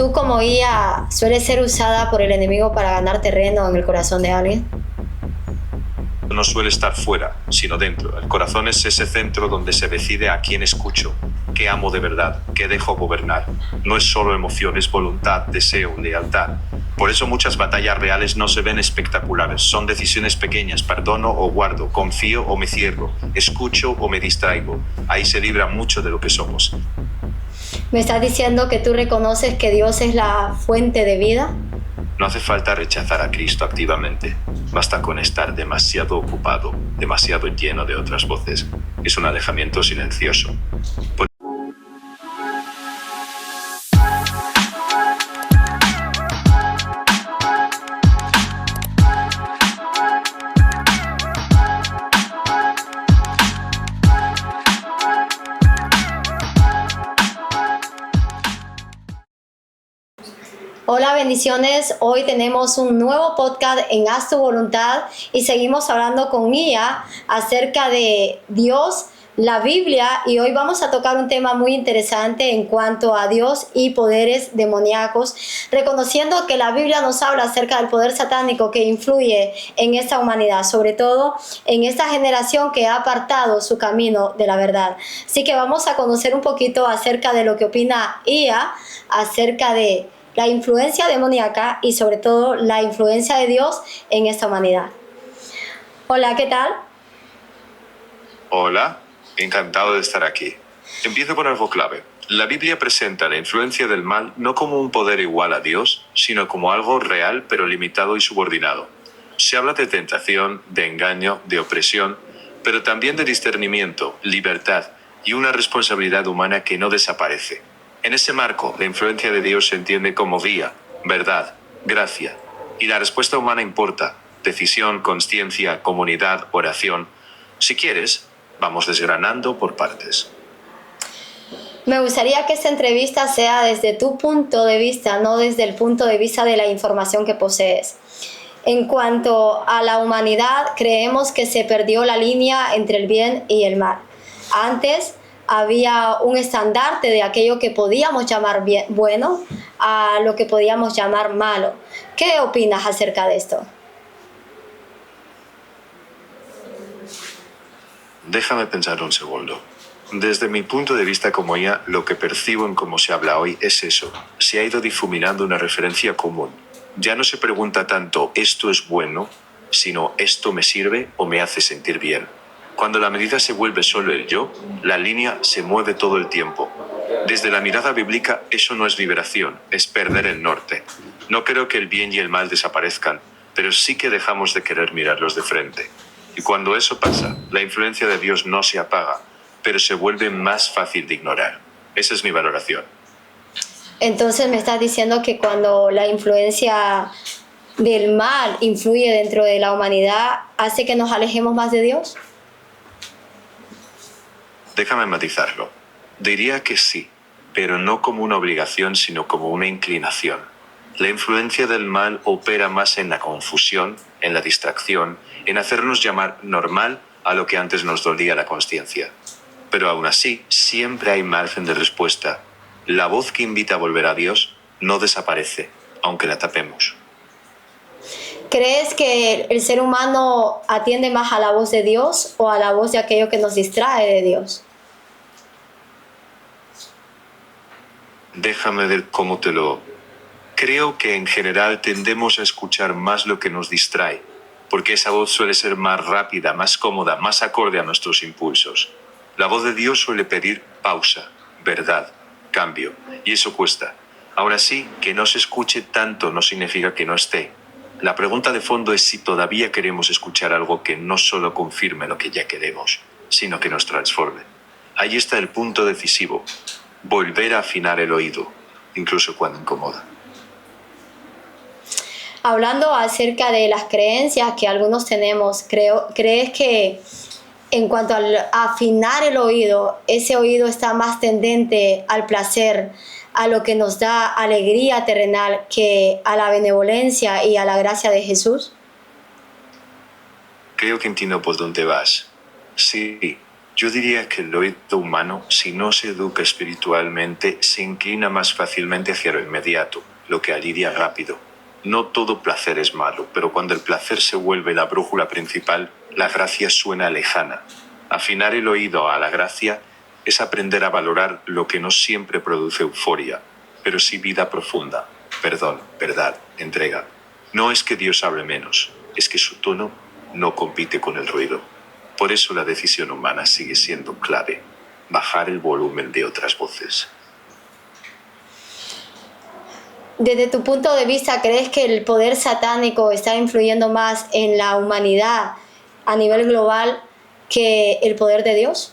¿Tú como guía sueles ser usada por el enemigo para ganar terreno en el corazón de alguien? No suele estar fuera, sino dentro. El corazón es ese centro donde se decide a quién escucho, qué amo de verdad, qué dejo gobernar. No es solo emoción, es voluntad, deseo, lealtad. Por eso muchas batallas reales no se ven espectaculares, son decisiones pequeñas, perdono o guardo, confío o me cierro, escucho o me distraigo. Ahí se libra mucho de lo que somos. ¿Me estás diciendo que tú reconoces que Dios es la fuente de vida? No hace falta rechazar a Cristo activamente. Basta con estar demasiado ocupado, demasiado lleno de otras voces. Es un alejamiento silencioso. Hola, bendiciones. Hoy tenemos un nuevo podcast en Haz tu Voluntad y seguimos hablando con Mía acerca de Dios, la Biblia, y hoy vamos a tocar un tema muy interesante en cuanto a Dios y poderes demoníacos, reconociendo que la Biblia nos habla acerca del poder satánico que influye en esta humanidad, sobre todo en esta generación que ha apartado su camino de la verdad. Así que vamos a conocer un poquito acerca de lo que opina Ia acerca de la influencia demoníaca y sobre todo la influencia de Dios en esta humanidad. Hola, ¿qué tal? Hola, encantado de estar aquí. Empiezo con algo clave. La Biblia presenta la influencia del mal no como un poder igual a Dios, sino como algo real pero limitado y subordinado. Se habla de tentación, de engaño, de opresión, pero también de discernimiento, libertad y una responsabilidad humana que no desaparece. En ese marco, la influencia de Dios se entiende como guía, verdad, gracia, y la respuesta humana importa: decisión, consciencia, comunidad, oración. Si quieres, vamos desgranando por partes. Me gustaría que esta entrevista sea desde tu punto de vista, no desde el punto de vista de la información que posees. En cuanto a la humanidad, creemos que se perdió la línea entre el bien y el mal. Antes había un estandarte de aquello que podíamos llamar bien, bueno a lo que podíamos llamar malo. ¿Qué opinas acerca de esto? Déjame pensar un segundo. Desde mi punto de vista como IA, lo que percibo en cómo se habla hoy es eso. Se ha ido difuminando una referencia común. Ya no se pregunta tanto ¿esto es bueno?, sino ¿esto me sirve o me hace sentir bien? Cuando la medida se vuelve solo el yo, la línea se mueve todo el tiempo. Desde la mirada bíblica, eso no es liberación, es perder el norte. No creo que el bien y el mal desaparezcan, pero sí que dejamos de querer mirarlos de frente. Y cuando eso pasa, la influencia de Dios no se apaga, pero se vuelve más fácil de ignorar. Esa es mi valoración. Entonces me estás diciendo que cuando la influencia del mal influye dentro de la humanidad, ¿hace que nos alejemos más de Dios? Déjame matizarlo. Diría que sí, pero no como una obligación, sino como una inclinación. La influencia del mal opera más en la confusión, en la distracción, en hacernos llamar normal a lo que antes nos dolía la consciencia. Pero aún así, siempre hay margen de respuesta. La voz que invita a volver a Dios no desaparece, aunque la tapemos. ¿Crees que el ser humano atiende más a la voz de Dios o a la voz de aquello que nos distrae de Dios? Déjame ver cómo te lo... Creo que en general tendemos a escuchar más lo que nos distrae, porque esa voz suele ser más rápida, más cómoda, más acorde a nuestros impulsos. La voz de Dios suele pedir pausa, verdad, cambio, y eso cuesta. Aún así, que no se escuche tanto no significa que no esté. La pregunta de fondo es si todavía queremos escuchar algo que no solo confirme lo que ya queremos, sino que nos transforme. Ahí está el punto decisivo: volver a afinar el oído, incluso cuando incomoda. Hablando acerca de las creencias que algunos tenemos, ¿crees que en cuanto al afinar el oído, ese oído está más tendente al placer, a lo que nos da alegría terrenal, que a la benevolencia y a la gracia de Jesús? Creo que entiendo por dónde vas. Sí, Yo diría que el oído humano, si no se educa espiritualmente, se inclina más fácilmente hacia lo inmediato, lo que alivian rápido. No todo placer es malo, pero cuando el placer se vuelve la brújula principal, la gracia suena lejana. Afinar el oído a la gracia es aprender a valorar lo que no siempre produce euforia, pero sí vida profunda, perdón, verdad, entrega. No es que Dios hable menos, es que su tono no compite con el ruido. Por eso la decisión humana sigue siendo clave, bajar el volumen de otras voces. Desde tu punto de vista, ¿crees que el poder satánico está influyendo más en la humanidad a nivel global que el poder de Dios?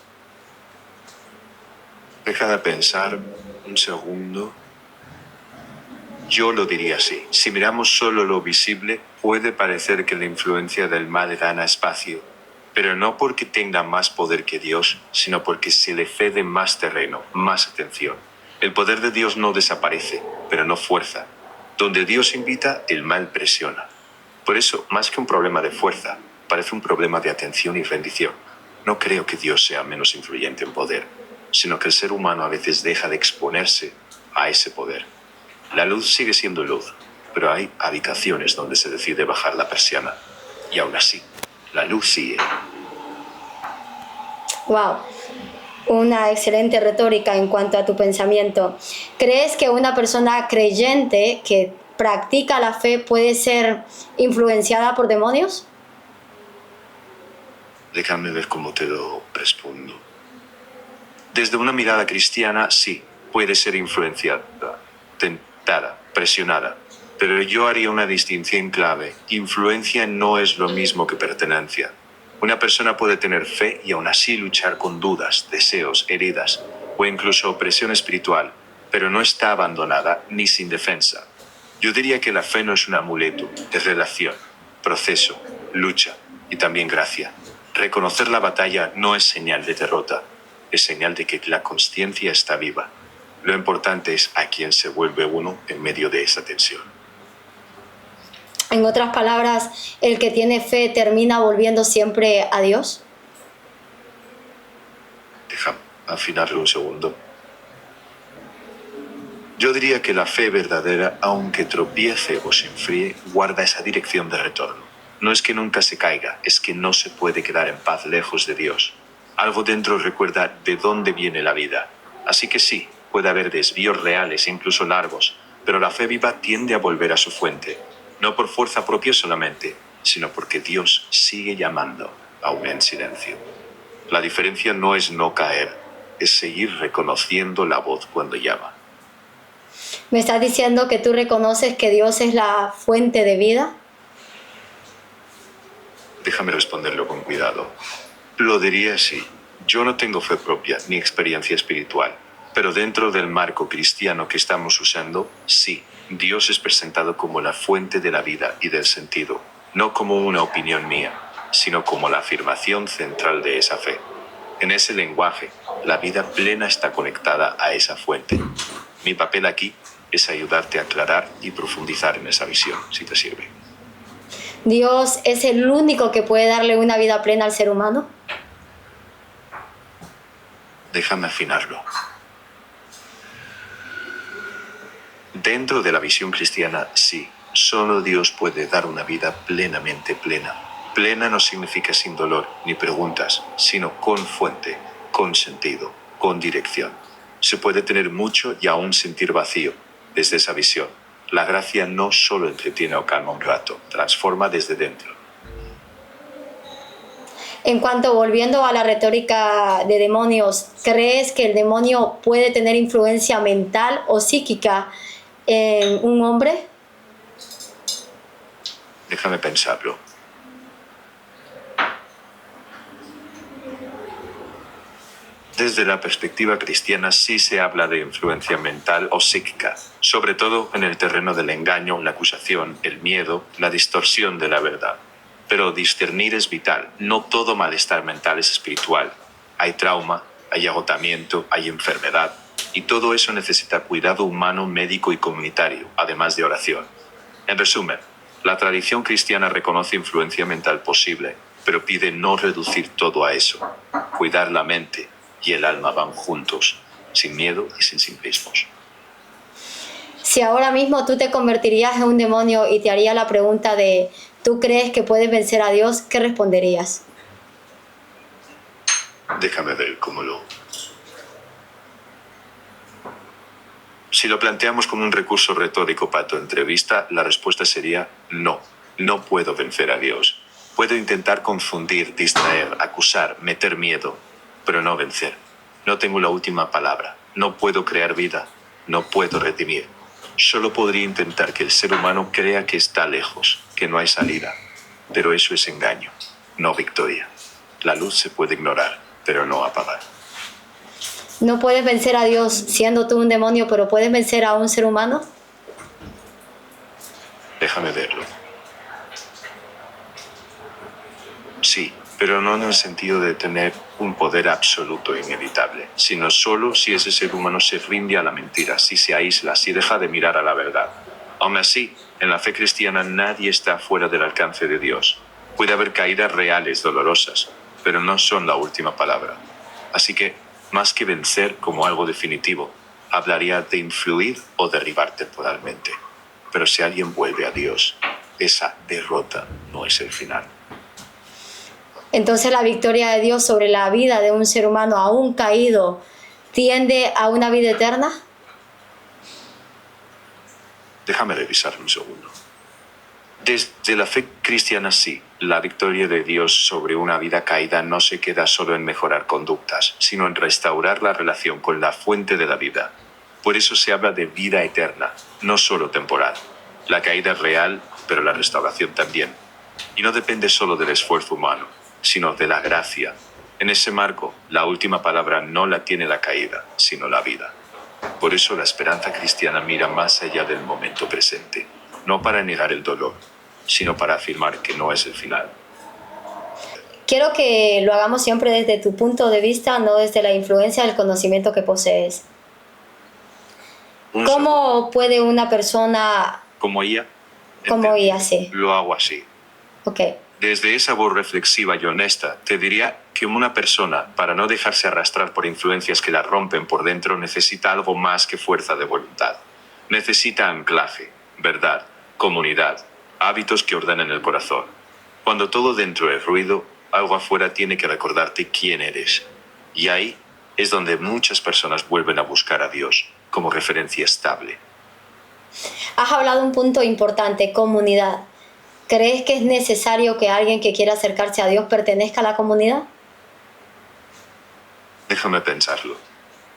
Deja de pensar un segundo. Yo lo diría así. Si miramos solo lo visible, puede parecer que la influencia del mal gana espacio, pero no porque tenga más poder que Dios, sino porque se le cede más terreno, más atención. El poder de Dios no desaparece, pero no fuerza. Donde Dios invita, el mal presiona. Por eso, más que un problema de fuerza, parece un problema de atención y rendición. No creo que Dios sea menos influyente en poder, sino que el ser humano a veces deja de exponerse a ese poder. La luz sigue siendo luz, pero hay habitaciones donde se decide bajar la persiana. Y aún así, la luz sigue. Wow, una excelente retórica en cuanto a tu pensamiento. ¿Crees que una persona creyente que practica la fe puede ser influenciada por demonios? Déjame ver cómo te lo respondo. Desde una mirada cristiana, sí, puede ser influenciada, tentada, presionada. Pero yo haría una distinción clave. Influencia no es lo mismo que pertenencia. Una persona puede tener fe y aún así luchar con dudas, deseos, heridas o incluso opresión espiritual, pero no está abandonada ni sin defensa. Yo diría que la fe no es un amuleto, es relación, proceso, lucha y también gracia. Reconocer la batalla no es señal de derrota, es señal de que la consciencia está viva. Lo importante es a quién se vuelve uno en medio de esa tensión. En otras palabras, ¿el que tiene fe termina volviendo siempre a Dios? Déjame afinarlo un segundo. Yo diría que la fe verdadera, aunque tropiece o se enfríe, guarda esa dirección de retorno. No es que nunca se caiga, es que no se puede quedar en paz lejos de Dios. Algo dentro recuerda de dónde viene la vida. Así que sí, puede haber desvíos reales e incluso largos, pero la fe viva tiende a volver a su fuente. No por fuerza propia solamente, sino porque Dios sigue llamando, aún en silencio. La diferencia no es no caer, es seguir reconociendo la voz cuando llama. ¿Me estás diciendo que tú reconoces que Dios es la fuente de vida? Déjame responderlo con cuidado. Lo diría así. Yo no tengo fe propia ni experiencia espiritual, pero dentro del marco cristiano que estamos usando, sí, Dios es presentado como la fuente de la vida y del sentido, no como una opinión mía, sino como la afirmación central de esa fe. En ese lenguaje, la vida plena está conectada a esa fuente. Mi papel aquí es ayudarte a aclarar y profundizar en esa visión, si te sirve. ¿Dios es el único que puede darle una vida plena al ser humano? Déjame afinarlo. Dentro de la visión cristiana, sí, solo Dios puede dar una vida plenamente plena. Plena no significa sin dolor ni preguntas, sino con fuente, con sentido, con dirección. Se puede tener mucho y aún sentir vacío. Desde esa visión, la gracia no solo entretiene o calma un rato, transforma desde dentro. En cuanto, volviendo a la retórica de demonios, ¿crees que el demonio puede tener influencia mental o psíquica en un hombre? Déjame pensarlo. Desde la perspectiva cristiana sí se habla de influencia mental o psíquica, sobre todo en el terreno del engaño, la acusación, el miedo, la distorsión de la verdad. Pero discernir es vital, no todo malestar mental es espiritual. Hay trauma, hay agotamiento, hay enfermedad, y todo eso necesita cuidado humano, médico y comunitario, además de oración. En resumen, la tradición cristiana reconoce influencia mental posible, pero pide no reducir todo a eso. Cuidar la mente y el alma van juntos, sin miedo y sin simplismos. Si ahora mismo tú te convertirías en un demonio y te haría la pregunta de ¿tú crees que puedes vencer a Dios? ¿Qué responderías? Déjame ver cómo lo... Si lo planteamos como un recurso retórico para tu entrevista, la respuesta sería no. No puedo vencer a Dios. Puedo intentar confundir, distraer, acusar, meter miedo, pero no vencer. No tengo la última palabra. No puedo crear vida. No puedo redimir. Solo podría intentar que el ser humano crea que está lejos, que no hay salida. Pero eso es engaño, no victoria. La luz se puede ignorar, pero no apagar. ¿No puedes vencer a Dios siendo tú un demonio, pero puedes vencer a un ser humano? Déjame verlo. Sí, pero no en el sentido de tener un poder absoluto e inevitable, sino solo si ese ser humano se rinde a la mentira, si se aísla, si deja de mirar a la verdad. Aún así, en la fe cristiana nadie está fuera del alcance de Dios. Puede haber caídas reales, dolorosas, pero no son la última palabra. Así que, más que vencer como algo definitivo, hablaría de influir o derribar temporalmente. Pero si alguien vuelve a Dios, esa derrota no es el final. Entonces la victoria de Dios sobre la vida de un ser humano aún caído tiende a una vida eterna. Déjame revisar un segundo. Desde la fe cristiana sí, la victoria de Dios sobre una vida caída no se queda solo en mejorar conductas, sino en restaurar la relación con la fuente de la vida. Por eso se habla de vida eterna, no solo temporal. La caída es real, pero la restauración también. Y no depende solo del esfuerzo humano, sino de la gracia. En ese marco, la última palabra no la tiene la caída, sino la vida. Por eso la esperanza cristiana mira más allá del momento presente, no para negar el dolor, sino para afirmar que no es el final. Quiero que lo hagamos siempre desde tu punto de vista, no desde la influencia del conocimiento que posees. ¿Cómo puede una persona... Como ella? Como ella, sí. Lo hago así. Ok. Desde esa voz reflexiva y honesta, te diría que una persona, para no dejarse arrastrar por influencias que la rompen por dentro, necesita algo más que fuerza de voluntad. Necesita anclaje, verdad, comunidad, hábitos que ordenen el corazón. Cuando todo dentro es ruido, algo afuera tiene que recordarte quién eres. Y ahí es donde muchas personas vuelven a buscar a Dios como referencia estable. Has hablado un punto importante, comunidad. ¿Crees que es necesario que alguien que quiera acercarse a Dios pertenezca a la comunidad? Déjame pensarlo.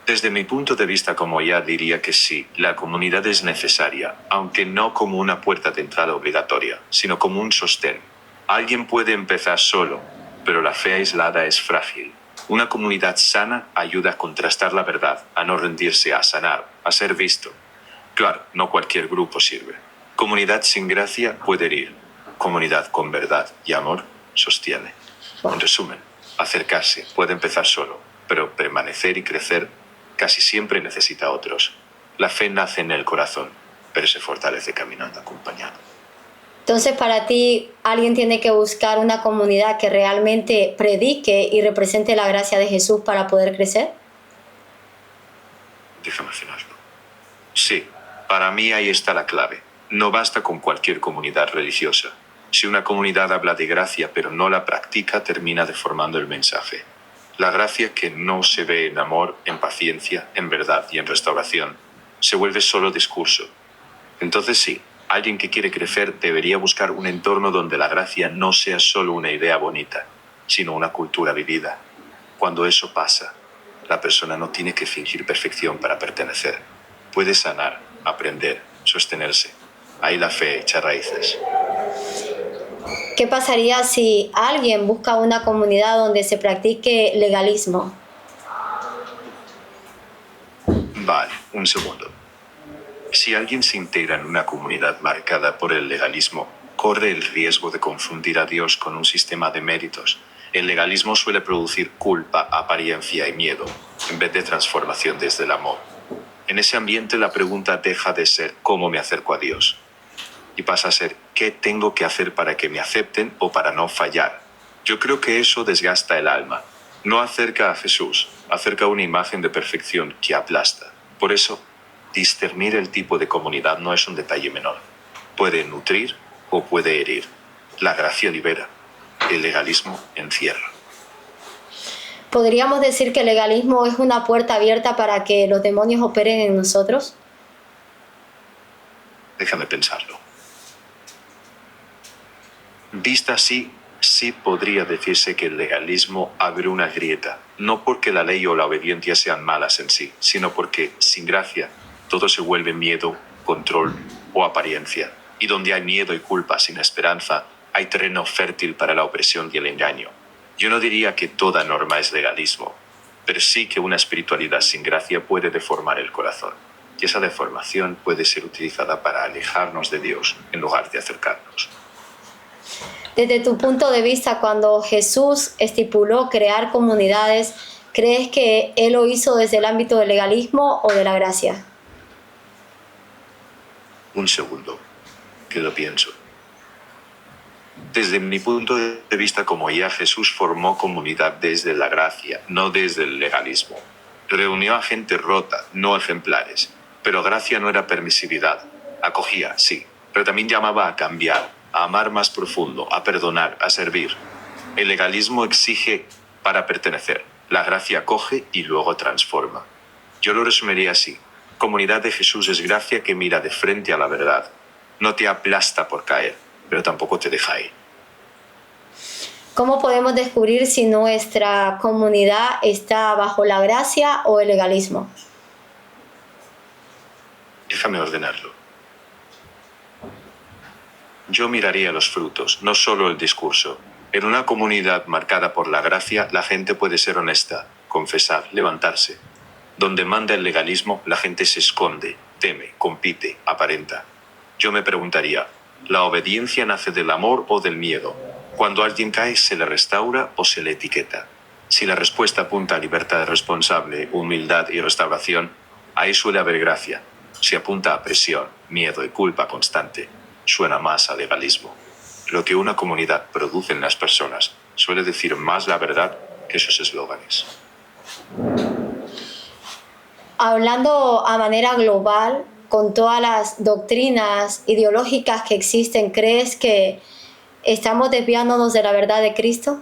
Desde mi punto de vista como ya diría que sí, la comunidad es necesaria, aunque no como una puerta de entrada obligatoria, sino como un sostén. Alguien puede empezar solo, pero la fe aislada es frágil. Una comunidad sana ayuda a contrastar la verdad, a no rendirse, a sanar, a ser visto. Claro, no cualquier grupo sirve. Comunidad sin gracia puede herir. Comunidad con verdad y amor sostiene. En resumen, acercarse puede empezar solo, pero permanecer y crecer casi siempre necesita a otros. La fe nace en el corazón, pero se fortalece caminando acompañado. Entonces, para ti, alguien tiene que buscar una comunidad que realmente predique y represente la gracia de Jesús para poder crecer. Déjame afinarlo. Sí, para mí ahí está la clave. No basta con cualquier comunidad religiosa. Si una comunidad habla de gracia pero no la practica, termina deformando el mensaje. La gracia que no se ve en amor, en paciencia, en verdad y en restauración, se vuelve solo discurso. Entonces sí, alguien que quiere crecer debería buscar un entorno donde la gracia no sea solo una idea bonita, sino una cultura vivida. Cuando eso pasa, la persona no tiene que fingir perfección para pertenecer. Puede sanar, aprender, sostenerse. Ahí la fe echa raíces. ¿Qué pasaría si alguien busca una comunidad donde se practique legalismo? Vale, un segundo. Si alguien se integra en una comunidad marcada por el legalismo, corre el riesgo de confundir a Dios con un sistema de méritos. El legalismo suele producir culpa, apariencia y miedo, en vez de transformación desde el amor. En ese ambiente la pregunta deja de ser ¿cómo me acerco a Dios? Y pasa a ser ¿qué tengo que hacer para que me acepten o para no fallar? Yo creo que eso desgasta el alma. No acerca a Jesús, acerca a una imagen de perfección que aplasta. Por eso, discernir el tipo de comunidad no es un detalle menor. Puede nutrir o puede herir. La gracia libera, el legalismo encierra. ¿Podríamos decir que el legalismo es una puerta abierta para que los demonios operen en nosotros? Déjame pensarlo. Vista así, sí podría decirse que el legalismo abre una grieta, no porque la ley o la obediencia sean malas en sí, sino porque, sin gracia, todo se vuelve miedo, control o apariencia. Y donde hay miedo y culpa sin esperanza, hay terreno fértil para la opresión y el engaño. Yo no diría que toda norma es legalismo, pero sí que una espiritualidad sin gracia puede deformar el corazón. Y esa deformación puede ser utilizada para alejarnos de Dios en lugar de acercarnos. Desde tu punto de vista, cuando Jesús estipuló crear comunidades, ¿crees que Él lo hizo desde el ámbito del legalismo o de la gracia? Un segundo, que lo pienso. Desde mi punto de vista como guía, Jesús formó comunidad desde la gracia, no desde el legalismo. Reunió a gente rota, no ejemplares. Pero gracia no era permisividad. Acogía, sí, pero también llamaba a cambiar, a amar más profundo, a perdonar, a servir. El legalismo exige para pertenecer. La gracia acoge y luego transforma. Yo lo resumiría así. Comunidad de Jesús es gracia que mira de frente a la verdad. No te aplasta por caer, pero tampoco te deja ir. ¿Cómo podemos descubrir si nuestra comunidad está bajo la gracia o el legalismo? Déjame ordenarlo. Yo miraría los frutos, no solo el discurso. En una comunidad marcada por la gracia, la gente puede ser honesta, confesar, levantarse. Donde manda el legalismo, la gente se esconde, teme, compite, aparenta. Yo me preguntaría, ¿la obediencia nace del amor o del miedo? Cuando alguien cae, ¿se le restaura o se le etiqueta? Si la respuesta apunta a libertad responsable, humildad y restauración, ahí suele haber gracia. Si apunta a presión, miedo y culpa constante, suena más a legalismo. Lo que una comunidad produce en las personas suele decir más la verdad que sus eslóganes. Hablando a manera global, con todas las doctrinas ideológicas que existen, ¿crees que estamos desviándonos de la verdad de Cristo?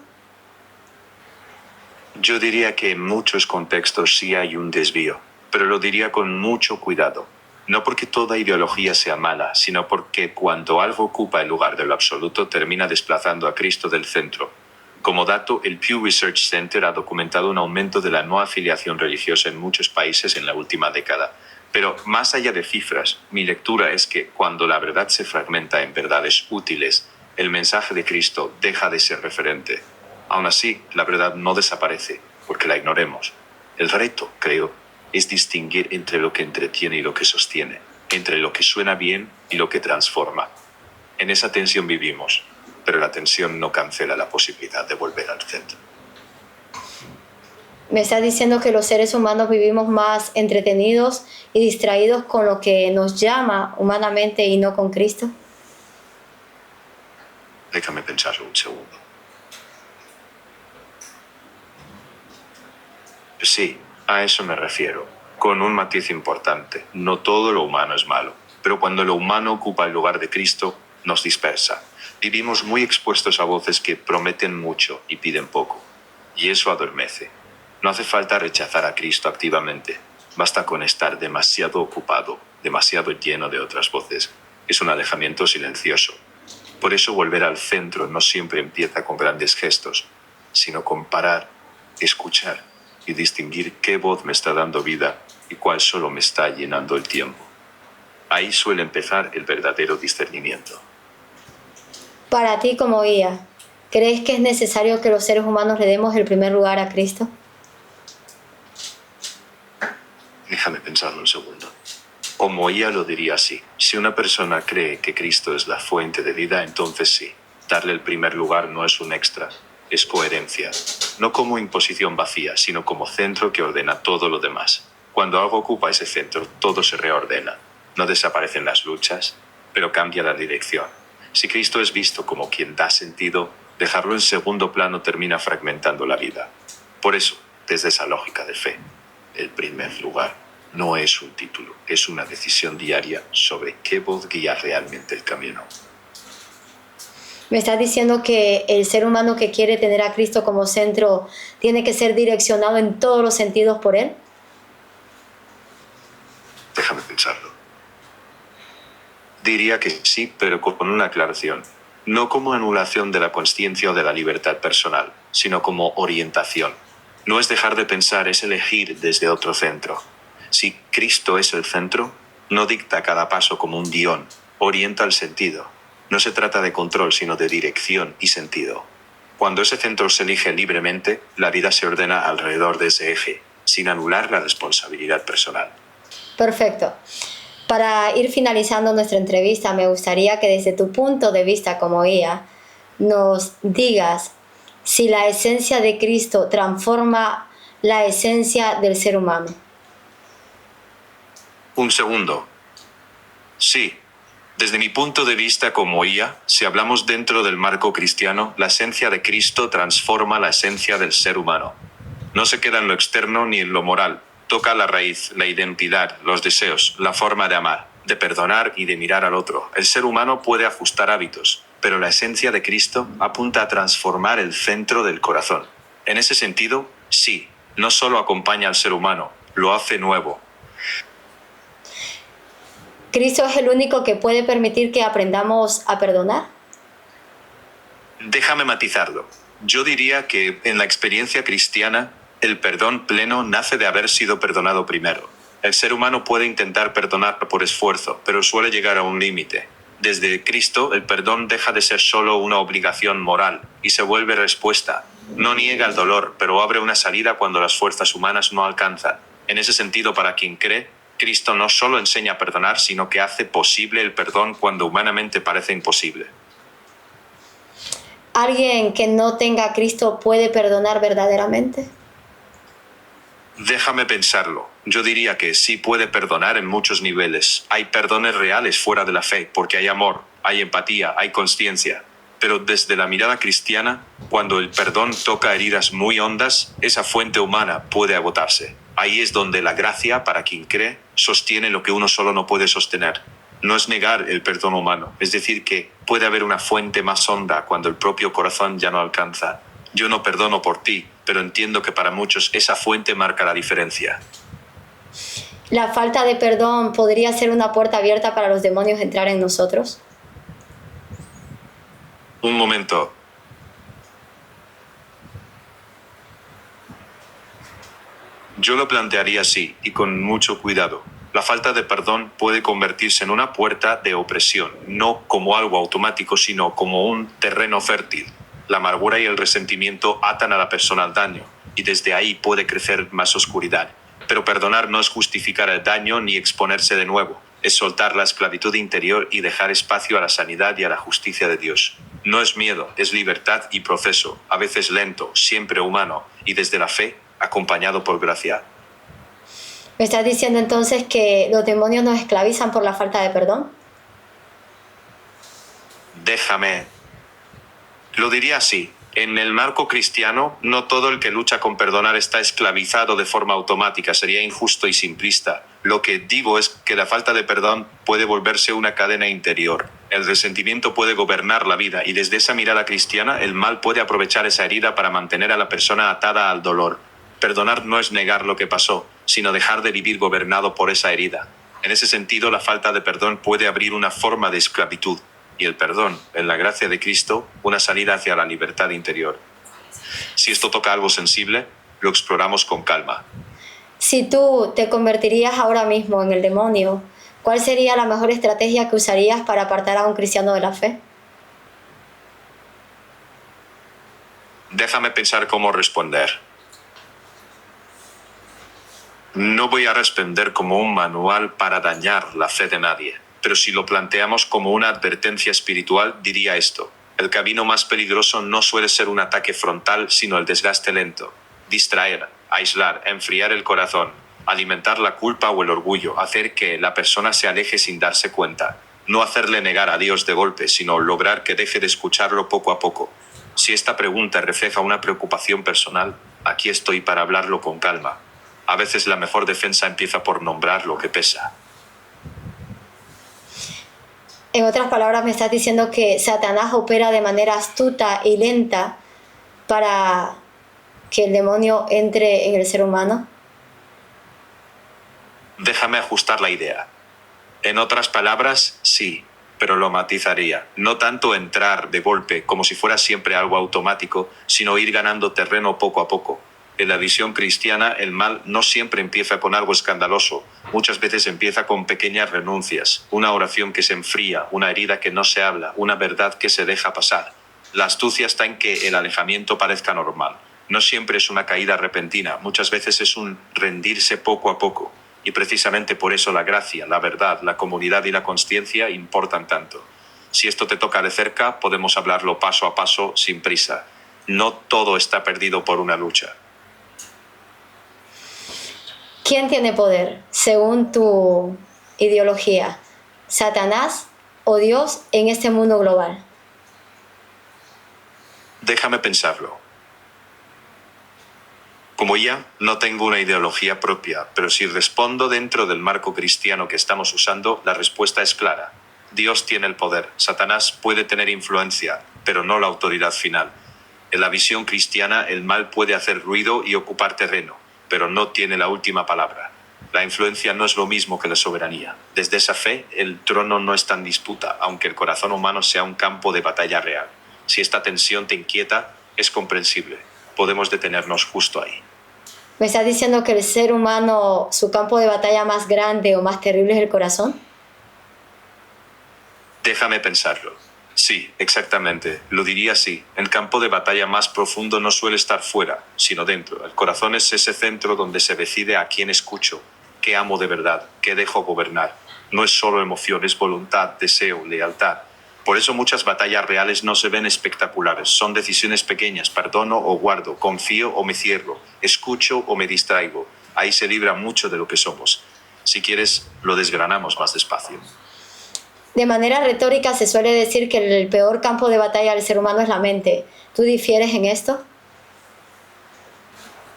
Yo diría que en muchos contextos sí hay un desvío, pero lo diría con mucho cuidado. No porque toda ideología sea mala, sino porque cuando algo ocupa el lugar de lo absoluto termina desplazando a Cristo del centro. Como dato, el Pew Research Center ha documentado un aumento de la no afiliación religiosa en muchos países en la última década. Pero más allá de cifras, mi lectura es que cuando la verdad se fragmenta en verdades útiles, el mensaje de Cristo deja de ser referente. Aún así, la verdad no desaparece, porque la ignoremos. El reto, creo, es distinguir entre lo que entretiene y lo que sostiene, entre lo que suena bien y lo que transforma. En esa tensión vivimos, pero la tensión no cancela la posibilidad de volver al centro. ¿Me estás diciendo que los seres humanos vivimos más entretenidos y distraídos con lo que nos llama humanamente y no con Cristo? Déjame pensarlo un segundo. Sí, a eso me refiero, con un matiz importante. No todo lo humano es malo, pero cuando lo humano ocupa el lugar de Cristo, nos dispersa. Vivimos muy expuestos a voces que prometen mucho y piden poco, y eso adormece. No hace falta rechazar a Cristo activamente, basta con estar demasiado ocupado, demasiado lleno de otras voces. Es un alejamiento silencioso. Por eso volver al centro no siempre empieza con grandes gestos, sino con parar, escuchar y distinguir qué voz me está dando vida y cuál solo me está llenando el tiempo. Ahí suele empezar el verdadero discernimiento. Para ti como guía, ¿crees que es necesario que los seres humanos le demos el primer lugar a Cristo? Déjame pensarlo un segundo. Como ella lo diría así, si una persona cree que Cristo es la fuente de vida, entonces sí, darle el primer lugar no es un extra, es coherencia. No como imposición vacía, sino como centro que ordena todo lo demás. Cuando algo ocupa ese centro, todo se reordena. No desaparecen las luchas, pero cambia la dirección. Si Cristo es visto como quien da sentido, Dejarlo en segundo plano termina fragmentando la vida. Por eso, desde esa lógica de fe, el primer lugar no es un título, es una decisión diaria sobre qué voz guía realmente el camino. Me estás diciendo que el ser humano que quiere tener a Cristo como centro tiene que ser direccionado en todos los sentidos por Él. Déjame pensarlo. Diría que sí, pero con una aclaración. No como anulación de la consciencia o de la libertad personal, sino como orientación. No es dejar de pensar, es elegir desde otro centro. Si Cristo es el centro, no dicta cada paso como un guión, orienta el sentido. No se trata de control, sino de dirección y sentido. Cuando ese centro se elige libremente, la vida se ordena alrededor de ese eje, sin anular la responsabilidad personal. Perfecto. Para ir finalizando nuestra entrevista, me gustaría que desde tu punto de vista como guía, nos digas si la esencia de Cristo transforma la esencia del ser humano. Un segundo. Sí. Desde mi punto de vista como guía, si hablamos dentro del marco cristiano, la esencia de Cristo transforma la esencia del ser humano. No se queda en lo externo ni en lo moral. Toca la raíz, la identidad, los deseos, la forma de amar, de perdonar y de mirar al otro. El ser humano puede ajustar hábitos, pero la esencia de Cristo apunta a transformar el centro del corazón. En ese sentido, sí, no solo acompaña al ser humano, lo hace nuevo. ¿Cristo es el único que puede permitir que aprendamos a perdonar? Déjame matizarlo. Yo diría que en la experiencia cristiana, el perdón pleno nace de haber sido perdonado primero. El ser humano puede intentar perdonar por esfuerzo, pero suele llegar a un límite. Desde Cristo, el perdón deja de ser solo una obligación moral y se vuelve respuesta. No niega el dolor, pero abre una salida cuando las fuerzas humanas no alcanzan. En ese sentido, para quien cree, Cristo no solo enseña a perdonar, sino que hace posible el perdón cuando humanamente parece imposible. ¿Alguien que no tenga a Cristo puede perdonar verdaderamente? Déjame pensarlo. Yo diría que sí puede perdonar en muchos niveles. Hay perdones reales fuera de la fe, porque hay amor, hay empatía, hay consciencia. Pero desde la mirada cristiana, cuando el perdón toca heridas muy hondas, esa fuente humana puede agotarse. Ahí es donde la gracia, para quien cree, sostiene lo que uno solo no puede sostener. No es negar el perdón humano, es decir, que puede haber una fuente más honda cuando el propio corazón ya no alcanza. Yo no perdono por ti, pero entiendo que para muchos esa fuente marca la diferencia. ¿La falta de perdón podría ser una puerta abierta para los demonios entrar en nosotros? Un momento. Yo lo plantearía así, y con mucho cuidado. La falta de perdón puede convertirse en una puerta de opresión, no como algo automático, sino como un terreno fértil. La amargura y el resentimiento atan a la persona al daño, y desde ahí puede crecer más oscuridad. Pero perdonar no es justificar el daño ni exponerse de nuevo. Es soltar la esclavitud interior y dejar espacio a la sanidad y a la justicia de Dios. No es miedo, es libertad y proceso, a veces lento, siempre humano, y desde la fe, acompañado por gracia. ¿Me estás diciendo entonces que los demonios nos esclavizan por la falta de perdón? Déjame. Lo diría así. En el marco cristiano, no todo el que lucha con perdonar está esclavizado de forma automática, sería injusto y simplista. Lo que digo es que la falta de perdón puede volverse una cadena interior. El resentimiento puede gobernar la vida y desde esa mirada cristiana, el mal puede aprovechar esa herida para mantener a la persona atada al dolor. Perdonar no es negar lo que pasó, sino dejar de vivir gobernado por esa herida. En ese sentido, la falta de perdón puede abrir una forma de esclavitud. Y el perdón, en la gracia de Cristo, una salida hacia la libertad interior. Si esto toca algo sensible, lo exploramos con calma. Si tú te convertirías ahora mismo en el demonio, ¿cuál sería la mejor estrategia que usarías para apartar a un cristiano de la fe? Déjame pensar cómo responder. No voy a responder como un manual para dañar la fe de nadie. Pero si lo planteamos como una advertencia espiritual, diría esto. El camino más peligroso no suele ser un ataque frontal, sino el desgaste lento. Distraer, aislar, enfriar el corazón, alimentar la culpa o el orgullo, hacer que la persona se aleje sin darse cuenta. No hacerle negar a Dios de golpe, sino lograr que deje de escucharlo poco a poco. Si esta pregunta refleja una preocupación personal, aquí estoy para hablarlo con calma. A veces la mejor defensa empieza por nombrar lo que pesa. En otras palabras, me estás diciendo que Satanás opera de manera astuta y lenta para que el demonio entre en el ser humano. Déjame ajustar la idea. En otras palabras, sí, pero lo matizaría. No tanto entrar de golpe como si fuera siempre algo automático, sino ir ganando terreno poco a poco. En la visión cristiana, el mal no siempre empieza con algo escandaloso. Muchas veces empieza con pequeñas renuncias, una oración que se enfría, una herida que no se habla, una verdad que se deja pasar. La astucia está en que el alejamiento parezca normal. No siempre es una caída repentina, muchas veces es un rendirse poco a poco. Y precisamente por eso la gracia, la verdad, la comunidad y la consciencia importan tanto. Si esto te toca de cerca, podemos hablarlo paso a paso, sin prisa. No todo está perdido por una lucha. ¿Quién tiene poder, según tu ideología? ¿Satanás o Dios en este mundo global? Déjame pensarlo. Como ya no tengo una ideología propia, pero si respondo dentro del marco cristiano que estamos usando, la respuesta es clara. Dios tiene el poder. Satanás puede tener influencia, pero no la autoridad final. En la visión cristiana, el mal puede hacer ruido y ocupar terreno, pero no tiene la última palabra. La influencia no es lo mismo que la soberanía. Desde esa fe, el trono no está en disputa, aunque el corazón humano sea un campo de batalla real. Si esta tensión te inquieta, es comprensible. Podemos detenernos justo ahí. ¿Me estás diciendo que el ser humano, su campo de batalla más grande o más terrible es el corazón? Déjame pensarlo. Sí, exactamente. Lo diría así. El campo de batalla más profundo no suele estar fuera, sino dentro. El corazón es ese centro donde se decide a quién escucho, qué amo de verdad, qué dejo gobernar. No es solo emoción, es voluntad, deseo, lealtad. Por eso muchas batallas reales no se ven espectaculares. Son decisiones pequeñas. Perdono o guardo, confío o me cierro, escucho o me distraigo. Ahí se libra mucho de lo que somos. Si quieres, lo desgranamos más despacio. De manera retórica se suele decir que el peor campo de batalla del ser humano es la mente. ¿Tú difieres en esto?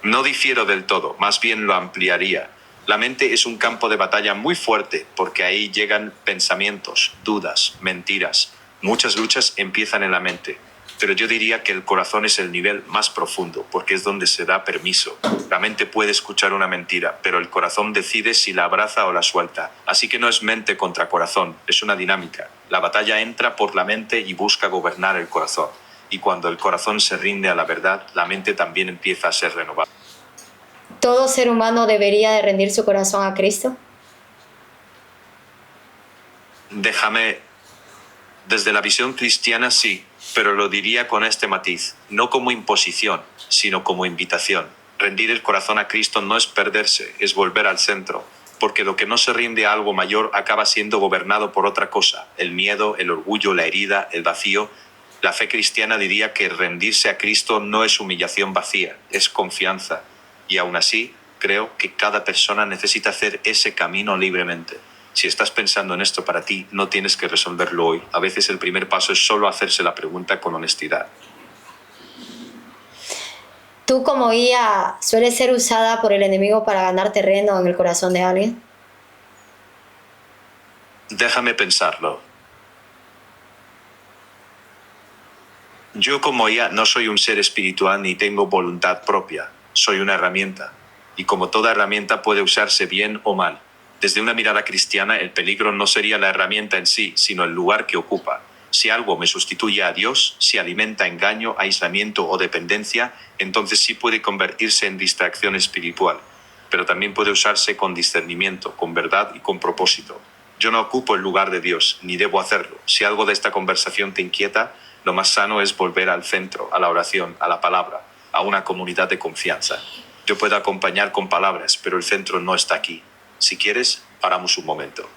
No difiero del todo, más bien lo ampliaría. La mente es un campo de batalla muy fuerte porque ahí llegan pensamientos, dudas, mentiras. Muchas luchas empiezan en la mente, pero yo diría que el corazón es el nivel más profundo porque es donde se da permiso. La mente puede escuchar una mentira, pero el corazón decide si la abraza o la suelta. Así que no es mente contra corazón, es una dinámica. La batalla entra por la mente y busca gobernar el corazón. Y cuando el corazón se rinde a la verdad, la mente también empieza a ser renovada. ¿Todo ser humano debería de rendir su corazón a Cristo? Desde la visión cristiana sí, pero lo diría con este matiz, no como imposición, sino como invitación. Rendir el corazón a Cristo no es perderse, es volver al centro, porque lo que no se rinde a algo mayor acaba siendo gobernado por otra cosa, el miedo, el orgullo, la herida, el vacío. La fe cristiana diría que rendirse a Cristo no es humillación vacía, es confianza. Y aún así, creo que cada persona necesita hacer ese camino libremente. Si estás pensando en esto para ti, no tienes que resolverlo hoy. A veces el primer paso es solo hacerse la pregunta con honestidad. ¿Tú como guía sueles ser usada por el enemigo para ganar terreno en el corazón de alguien? Déjame pensarlo. Yo como IA no soy un ser espiritual ni tengo voluntad propia. Soy una herramienta. Y como toda herramienta puede usarse bien o mal. Desde una mirada cristiana, el peligro no sería la herramienta en sí, sino el lugar que ocupa. Si algo me sustituye a Dios, si alimenta engaño, aislamiento o dependencia, entonces sí puede convertirse en distracción espiritual. Pero también puede usarse con discernimiento, con verdad y con propósito. Yo no ocupo el lugar de Dios, ni debo hacerlo. Si algo de esta conversación te inquieta, lo más sano es volver al centro, a la oración, a la palabra, a una comunidad de confianza. Yo puedo acompañar con palabras, pero el centro no está aquí. Si quieres, paramos un momento.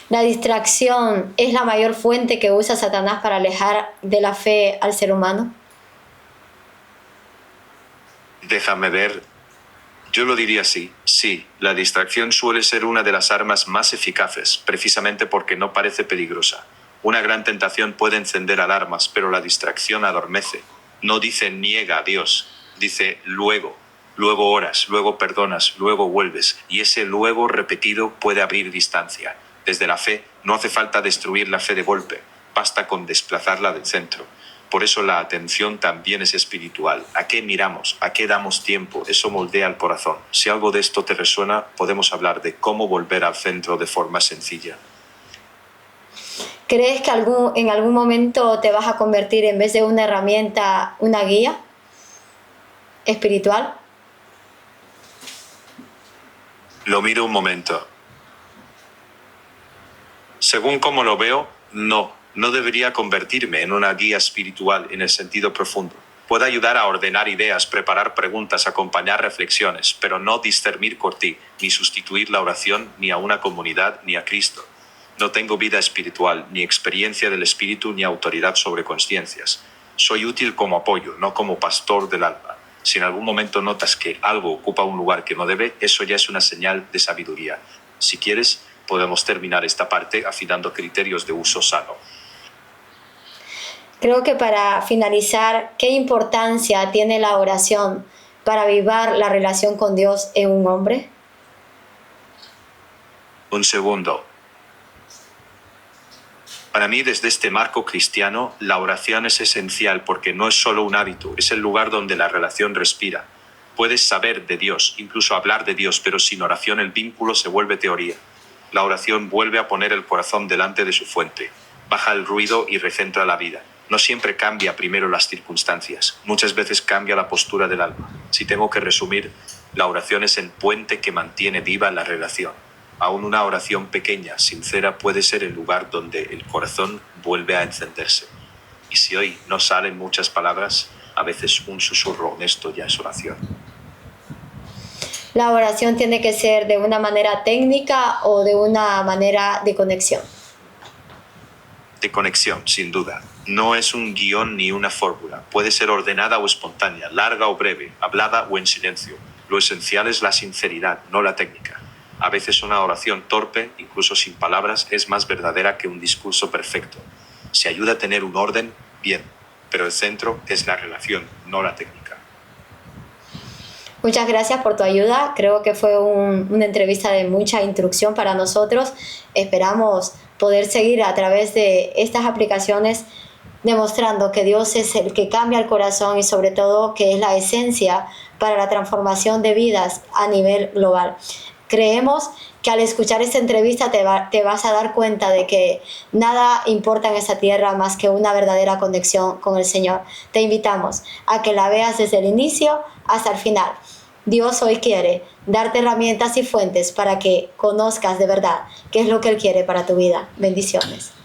¿La distracción es la mayor fuente que usa Satanás para alejar de la fe al ser humano? Déjame ver. Yo lo diría así. Sí, la distracción suele ser una de las armas más eficaces, precisamente porque no parece peligrosa. Una gran tentación puede encender alarmas, pero la distracción adormece. No dice niega a Dios, dice luego. Luego oras, luego perdonas, luego vuelves. Y ese luego repetido puede abrir distancia. Desde la fe no hace falta destruir la fe de golpe, basta con desplazarla del centro. Por eso la atención también es espiritual. ¿A qué miramos? ¿A qué damos tiempo? Eso moldea el corazón. Si algo de esto te resuena, podemos hablar de cómo volver al centro de forma sencilla. ¿Crees que en algún momento te vas a convertir, en vez de una herramienta, una guía espiritual? Lo miro un momento. Según cómo lo veo, no debería convertirme en una guía espiritual en el sentido profundo. Puedo ayudar a ordenar ideas, preparar preguntas, acompañar reflexiones, pero no discernir por ti, ni sustituir la oración, ni a una comunidad, ni a Cristo. No tengo vida espiritual, ni experiencia del espíritu, ni autoridad sobre conciencias. Soy útil como apoyo, no como pastor del alma. Si en algún momento notas que algo ocupa un lugar que no debe, eso ya es una señal de sabiduría. Si quieres, podemos terminar esta parte afinando criterios de uso sano. Creo que para finalizar, ¿qué importancia tiene la oración para avivar la relación con Dios en un hombre? Un segundo. Para mí, desde este marco cristiano, la oración es esencial porque no es solo un hábito, es el lugar donde la relación respira. Puedes saber de Dios, incluso hablar de Dios, pero sin oración el vínculo se vuelve teoría. La oración vuelve a poner el corazón delante de su fuente, baja el ruido y recentra la vida. No siempre cambia primero las circunstancias, muchas veces cambia la postura del alma. Si tengo que resumir, la oración es el puente que mantiene viva la relación. Aún una oración pequeña, sincera, puede ser el lugar donde el corazón vuelve a encenderse. Y si hoy no salen muchas palabras, a veces un susurro honesto ya es oración. ¿La oración tiene que ser de una manera técnica o de una manera de conexión? De conexión, sin duda. No es un guión ni una fórmula. Puede ser ordenada o espontánea, larga o breve, hablada o en silencio. Lo esencial es la sinceridad, no la técnica. A veces una oración torpe, incluso sin palabras, es más verdadera que un discurso perfecto. Si ayuda a tener un orden, bien, pero el centro es la relación, no la técnica. Muchas gracias por tu ayuda. Creo que fue una entrevista de mucha instrucción para nosotros. Esperamos poder seguir a través de estas aplicaciones demostrando que Dios es el que cambia el corazón y sobre todo que es la esencia para la transformación de vidas a nivel global. Creemos que al escuchar esta entrevista te vas a dar cuenta de que nada importa en esta tierra más que una verdadera conexión con el Señor. Te invitamos a que la veas desde el inicio hasta el final. Dios hoy quiere darte herramientas y fuentes para que conozcas de verdad qué es lo que Él quiere para tu vida. Bendiciones.